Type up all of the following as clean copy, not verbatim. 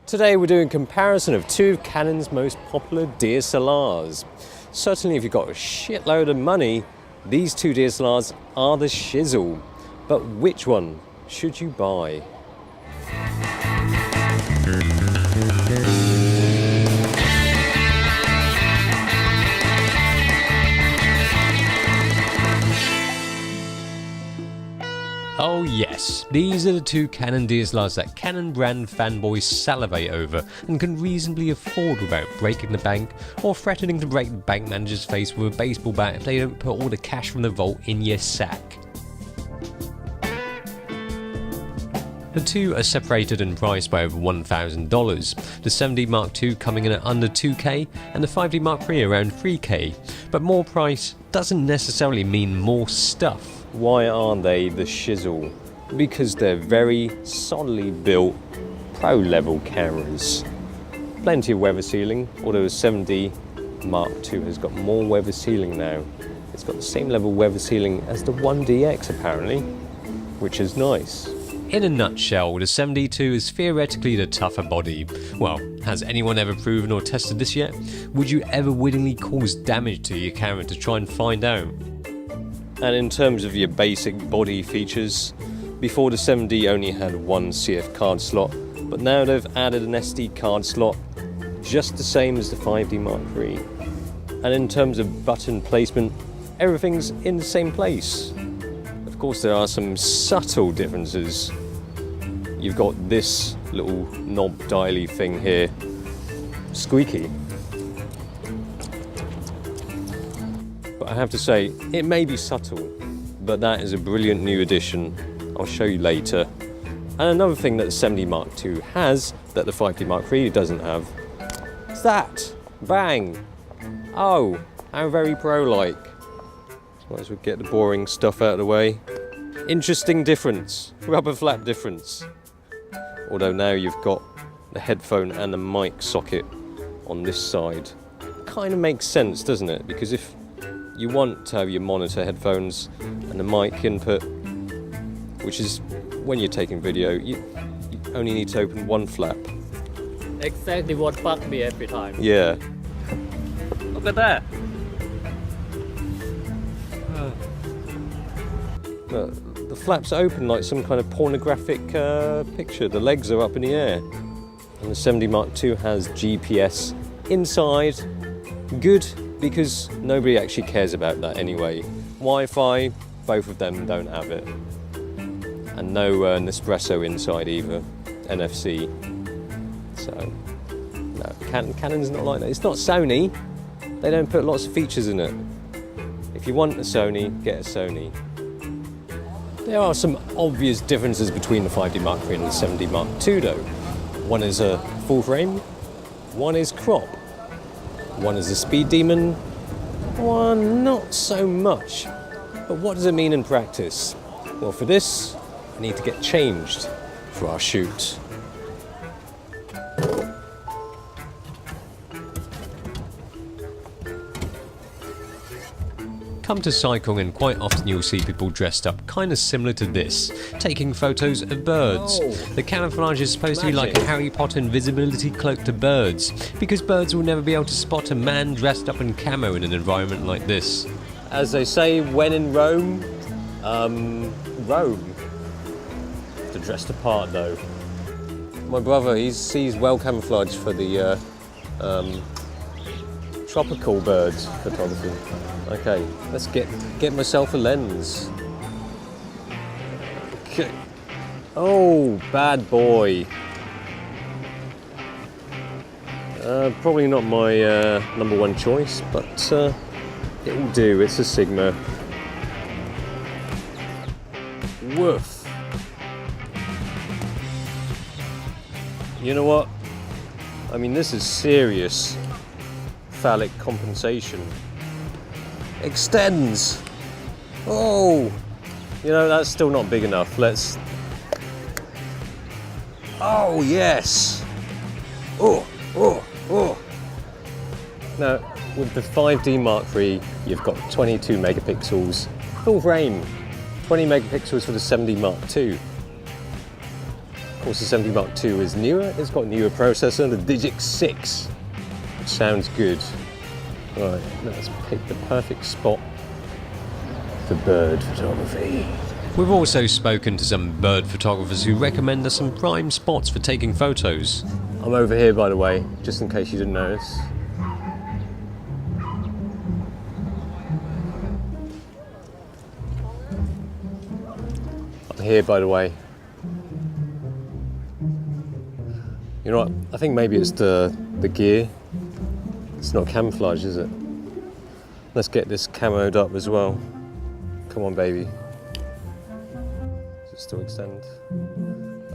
Today we're doing a comparison of two of Canon's most popular DSLRs. Certainly if you've got a shitload of money, these two DSLRs are the shizzle. But which one should you buy? Oh yes, these are the two Canon DSLRs that Canon brand fanboys salivate over and can reasonably afford without breaking the bank or threatening to break the bank manager's face with a baseball bat if they don't put all the cash from the vault in your sack. The two are separated in price by over $1,000, the 7D Mark II coming in at under 2K and the 5D Mark III around 3K, but more price doesn't necessarily mean more stuff. Why aren't they the shizzle? Because they're very solidly built pro level cameras. Plenty of weather sealing, although the 7D Mark II has got more weather sealing now. It's got the same level of weather sealing as the 1DX apparently, which is nice. In a nutshell, the 7D2 is theoretically the tougher body. Well, has anyone ever proven or tested this yet? Would you ever willingly cause damage to your camera to try and find out? And in terms of your basic body features, before the 7D only had one CF card slot, but now they've added an SD card slot, just the same as the 5D Mark III. And in terms of button placement, everything's in the same place. Of course there are some subtle differences. You've got this little knob dialy thing here, squeaky. But I have to say, it may be subtle, but that is a brilliant new addition. I'll show you later. And another thing that the 7D Mark II has that the 5D Mark III doesn't have is that. Bang! Oh, how very pro-like. Might as well get the boring stuff out of the way. Interesting difference, rubber flap difference. Although now you've got the headphone and the mic socket on this side. Kind of makes sense, doesn't it? Because if you want to have your monitor headphones and the mic input, which is when you're taking video, you only need to open one flap. Exactly what bugged me every time. Yeah. Look at that. The flaps open like some kind of pornographic picture. The legs are up in the air. And the 7D Mark II has GPS inside. Good, because nobody actually cares about that anyway. Wi-Fi, both of them don't have it. And no Nespresso inside either, NFC. So, no, Canon's not like that. It's not Sony. They don't put lots of features in it. If you want a Sony, get a Sony. There are some obvious differences between the 5D Mark III and the 7D Mark II though. One is a full frame, one is crop, one is a speed demon, one not so much. But what does it mean in practice? Well, for this, I need to get changed for our shoot. Come to Cycling and quite often you'll see people dressed up kind of similar to this, taking photos of birds. Oh, the camouflage is supposed to be like a Harry Potter invisibility cloak to birds, because birds will never be able to spot a man dressed up in camo in an environment like this. As they say, when in Rome, Rome. To dress the part though. My brother, he's well camouflaged for the tropical birds photography. Okay, let's get myself a lens. Okay. Oh, bad boy. Probably not my number one choice, but it will do. It's a Sigma. Woof. You know what? I mean, this is serious phallic compensation. Extends. Oh, you know, that's still not big enough. Let's. Oh yes. Oh. Now, with the 5D Mark III, you've got 22 megapixels full frame, 20 megapixels for the 7D Mark II. course, the 70 Mark II is newer. It's got a newer processor, the Digic 6, which sounds good. Right, let's pick the perfect spot for bird photography. We've also spoken to some bird photographers who recommend us some prime spots for taking photos. I'm over here, by the way, just in case you didn't notice. I'm here, by the way. You know what? I think maybe it's the gear. It's not camouflage, is it? Let's get this camoed up as well. Come on, baby. Does it still extend?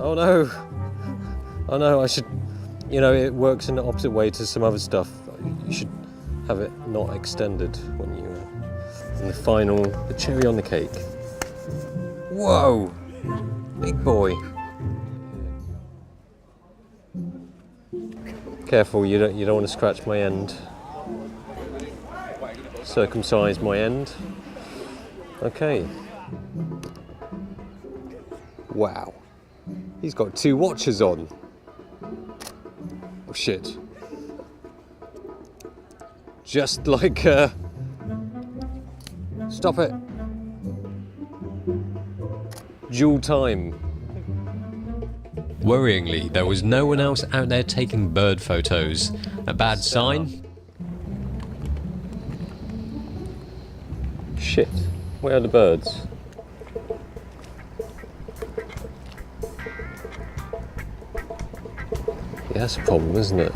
Oh no! Oh no, I should... You know, it works in the opposite way to some other stuff. You should have it not extended when you... And the final, the cherry on the cake. Whoa! Big boy. Careful, you don't want to scratch my end. Circumcise my end. Okay. Wow. He's got 2 watches on. Oh shit. Just like stop it. Dual time. Worryingly, there was no one else out there taking bird photos. A bad sign? Shit, where are the birds? Yeah, that's a problem, isn't it?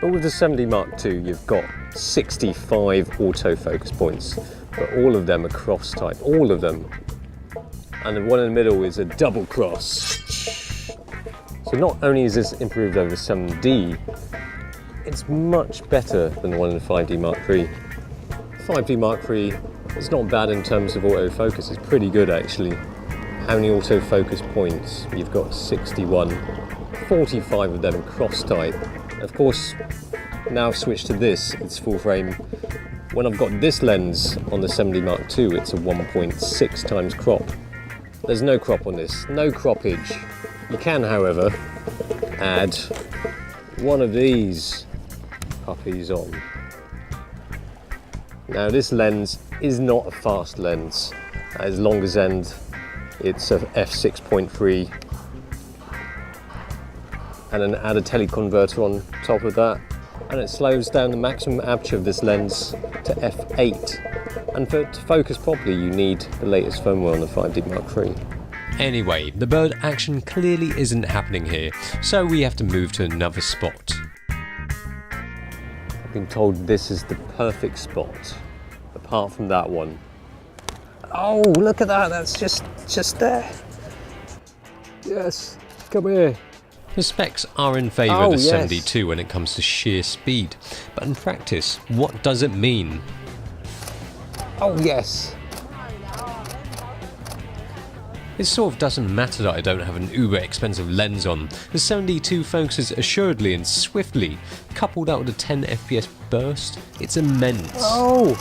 But with the 70 Mark II, you've got 65 autofocus points, but all of them are cross type, all of them. And the one in the middle is a double cross. So not only is this improved over the 7D, it's much better than the one in the 5D Mark III. 5D Mark III, it's not bad in terms of autofocus, it's pretty good actually. How many autofocus points? You've got 61, 45 of them cross type. Of course, now I've switched to this, it's full frame. When I've got this lens on the 70 Mark II, it's a 1.6 times crop. There's no crop on this, no croppage. You can, however, add one of these puppies on. Now this lens is not a fast lens. As long as end, it's a f6.3, and then add a teleconverter on top of that, and it slows down the maximum aperture of this lens to f8. And to focus properly, you need the latest firmware on the 5D Mark III. Anyway, the bird action clearly isn't happening here, so we have to move to another spot. I've been told this is the perfect spot, apart from that one. Oh, look at that, that's just there. Yes, come here. The specs are in favour of the 72 when it comes to sheer speed, but in practice, what does it mean? Oh yes. It sort of doesn't matter that I don't have an uber expensive lens on. The 72 focuses assuredly and swiftly, coupled out with a 10 FPS burst. It's immense. Oh!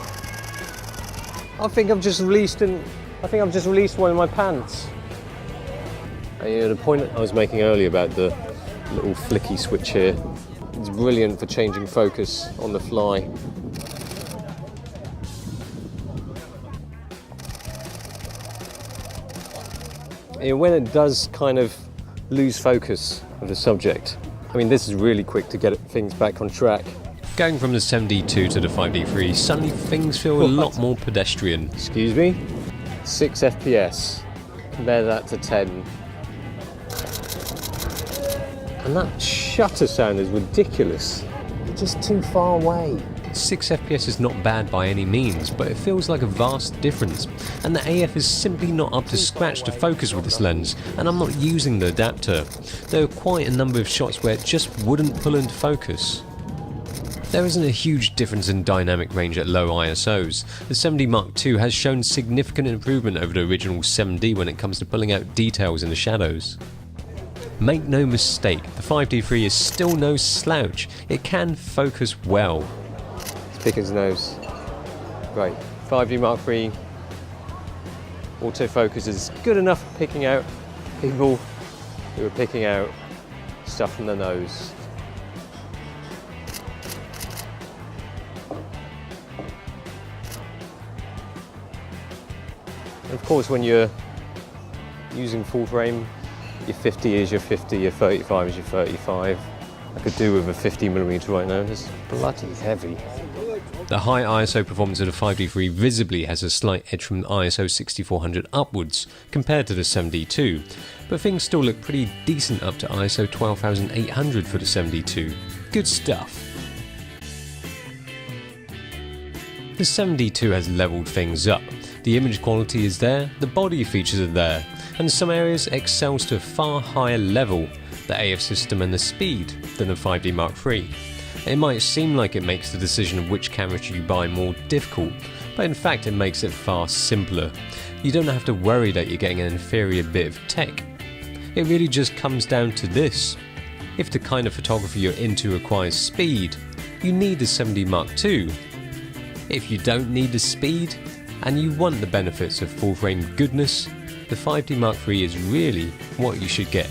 I think I've just released one in my pants. The point I was making earlier about the little flicky switch here, it's brilliant for changing focus on the fly. And when it does kind of lose focus of the subject, I mean, this is really quick to get things back on track. Going from the 72 to the 5D3, suddenly things feel a lot more pedestrian. Excuse me? 6 FPS. Compare that to 10. And that shutter sound is ridiculous. It's just too far away. 6 FPS is not bad by any means, but it feels like a vast difference, and the AF is simply not up to scratch to focus with this lens, and I'm not using the adapter. There are quite a number of shots where it just wouldn't pull into focus. There isn't a huge difference in dynamic range at low ISOs. The 70 Mark II has shown significant improvement over the original 7D when it comes to pulling out details in the shadows. Make no mistake, the 5D3 is still no slouch. It can focus well. Pick his nose. Right, 5D Mark III. Autofocus is good enough for picking out people who are picking out stuff from the nose. And of course, when you're using full frame, your 50 is your 50, your 35 is your 35. I could do with a 50mm right now, it's bloody heavy. The high ISO performance of the 5D3 visibly has a slight edge from the ISO 6400 upwards compared to the 7D2, but things still look pretty decent up to ISO 12800 for the 7D2. Good stuff. The 7D2 has leveled things up. The image quality is there, the body features are there, and in some areas excels to a far higher level, the AF system and the speed, than the 5D Mark III. It might seem like it makes the decision of which camera should you buy more difficult, but in fact it makes it far simpler. You don't have to worry that you're getting an inferior bit of tech. It really just comes down to this. If the kind of photography you're into requires speed, you need the 7D Mark II. If you don't need the speed, and you want the benefits of full frame goodness, the 5D Mark III is really what you should get.